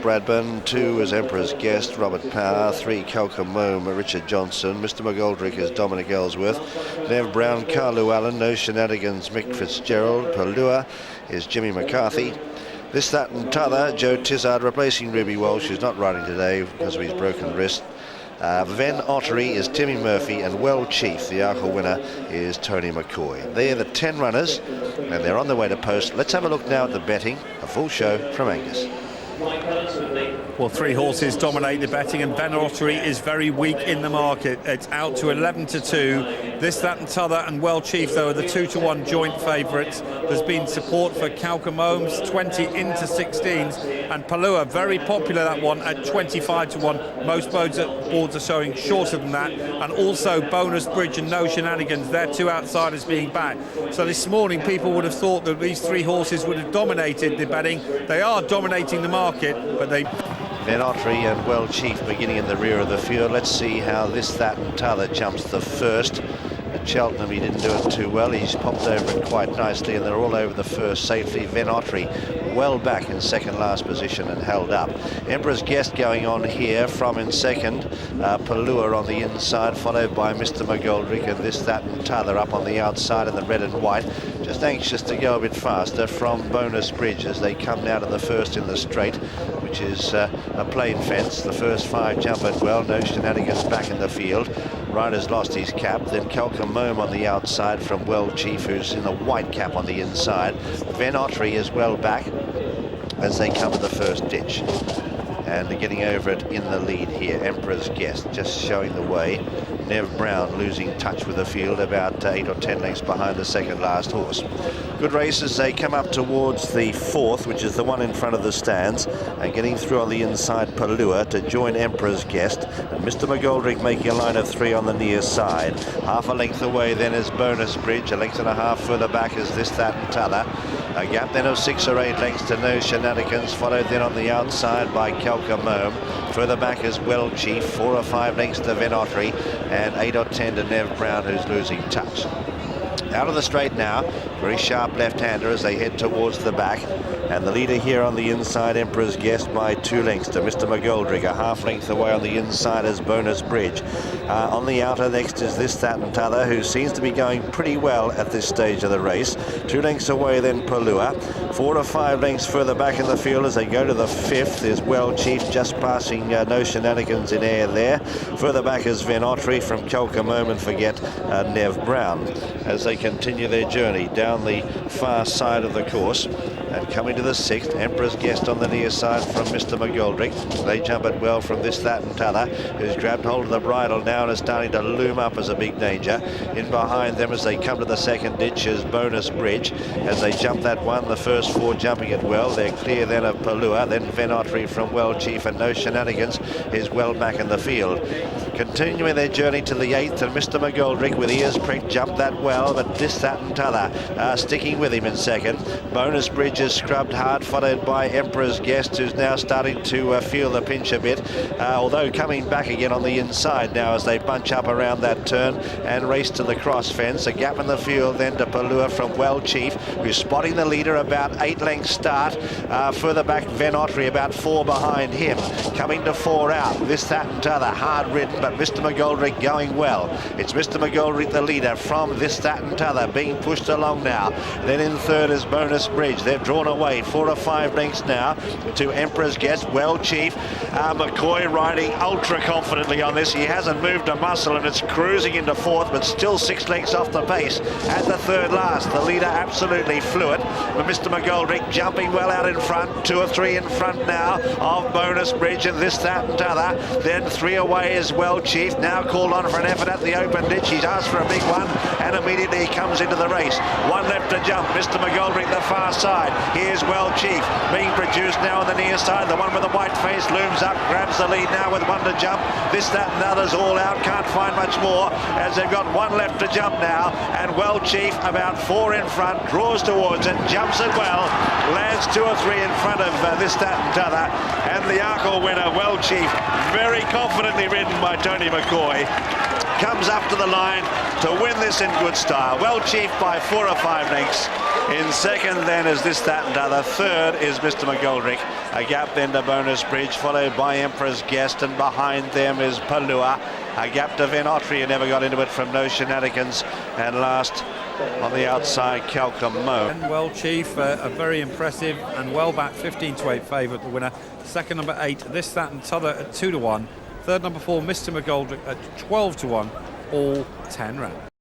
Bradburn. 2 is Emperor's Guest, Robert Power. 3, Calcamome, Richard Johnson. Mr. McGoldrick is Dominic Ellsworth. Nev Brown, Carl Llewellyn. No Shenanigans, Mick Fitzgerald. Palua is Jimmy McCarthy. This, That and T'other, Joe Tizard replacing Ruby Walsh, who's not riding today because of his broken wrist. Ven Ottery is Timmy Murphy, and Well Chief, the Arkle winner, is Tony McCoy. They're the 10 runners, and they're on their way to post. Let's have a look now at the betting. A full show from Angus. Well, 3 horses dominate the betting, and Ven Ottery is very weak in the market. It's out to 11-2. This, That and T'other and Well Chief, though, are the 2-1 joint favourites. There's been support for Calcamomes, 20 into 16s, and Palua, very popular, that one, at 25-1. Most boards are showing shorter than that, and also Bonus Bridge and No Shenanigans, they're 2 outsiders being back. So this morning people would have thought that these 3 horses would have dominated the betting. They are dominating the market, but they... Ven Ottery and Well Chief beginning in the rear of the field. Let's see how This, That and T'other jumps the first. At Cheltenham he didn't do it too well. He's popped over it quite nicely, and they're all over the first safely. Ven Ottery well back in second last position and held up. Emperor's Guest going on here from in second. Palua on the inside, followed by Mr. McGoldrick, and This, That and T'other up on the outside in the red and white. Just anxious to go a bit faster from Bonus Bridge as they come now to the first in the straight, which is a plain fence. The first 5 jump it well. No Shenanigans back in the field. Rider's lost his cap. Then Calcamome on the outside from Well Chief, who's in the white cap on the inside. Ven Ottery is well back as they come to the first ditch. And they're getting over it in the lead here. Emperor's Guest just showing the way. Nev Brown losing touch with the field, about 8 or 10 lengths behind the second last horse. Good race as they come up towards the fourth, which is the one in front of the stands, and getting through on the inside Palua to join Emperor's Guest, and Mr. McGoldrick making a line of 3 on the near side. Half a length away then is Bonus Bridge. A length and a half further back is This, That and T'other. A gap then of 6 or 8 lengths to No Shenanigans, followed then on the outside by Calcamome. Further back is Well Chief, 4 or 5 lengths to Ven Ottery, and 8 or 10 to Nev Brown, who's losing touch. Out of the straight now, very sharp left-hander as they head towards the back, and the leader here on the inside, Emperor's Guest, by 2 lengths to Mr. McGoldrick. A half length away on the inside is Bonus Bridge. On the outer next is This, That and T'other, who seems to be going pretty well at this stage of the race. 2 lengths away then Palua. 4 or 5 lengths further back in the field as they go to the fifth is Well Chief, just passing No Shenanigans in air there. Further back is Ven Ottery from Calcamome, and forget Nev Brown, as they continue their journey down the far side of the course. And coming to the sixth, Emperor's Guest on the near side from Mr. McGoldrick. They jump it well from This, That and T'other, who's grabbed hold of the bridle now and is starting to loom up as a big danger. In behind them as they come to the second ditch is Bonus Bridge. As they jump that one, the first 4 jumping it well. They're clear then of Palua, then Ven Ottery from Well Chief, and No Shenanigans is well back in the field. Continuing their journey to the 8th, and Mr. McGoldrick with ears pricked jumped that well, but This, That and T'other sticking with him in second. Bonus Bridge is scrubbed hard, followed by Emperor's Guest, who's now starting to feel the pinch a bit, although coming back again on the inside now as they bunch up around that turn and race to the cross fence. A gap in the field then to Palua from Well Chief, who's spotting the leader about 8 lengths start. Further back Ven Ottery about 4 behind him. Coming to 4 out, This, That and T'other, hard ridden, but Mr. McGoldrick going well. It's Mr. McGoldrick the leader from This, That and T'other, being pushed along now. Then in third is Bonus Bridge. They've drawn away 4 or 5 lengths now to Emperor's Guest. Well Chief, McCoy riding ultra confidently on this. He hasn't moved a muscle and it's cruising into 4th, but still 6 lengths off the pace at the third last. The leader absolutely fluid, but Mr. McGoldrick jumping well out in front. 2 or 3 in front now of Bonus Bridge and This, That and T'other. Then 3 away is Well Chief, now called on for an effort at the open ditch. He's asked for a big one, and immediately he comes into the race. 1 left to jump. Mr. McGoldrick the far side. Here's Well Chief being produced now on the near side. The one with the white face looms up, grabs the lead now with 1 to jump. This, That and T'other's all out, can't find much more as they've got 1 left to jump now, and Well Chief about 4 in front, draws towards it, jumps it well, lands 2 or 3 in front of This, That and T'other, and the Arkle winner, Well Chief, very confidently ridden by Tony McCoy, comes up to the line to win this in good style. Well Chief by 4 or 5 lengths. In second then is This, That and T'other. Third is Mr. McGoldrick. A gap then to Bonus Bridge, followed by Emperor's Guest, and behind them is Palua. A gap to Aintree, who never got into it from No Shenanigans, and last on the outside, Calcamo. And Well Chief, a very impressive and well backed 15-8 favourite, the winner. Second, number 8, This, That and T'other at 2-1. Third, number 4, Mr. Maghull at 12-1, all 10 rounds.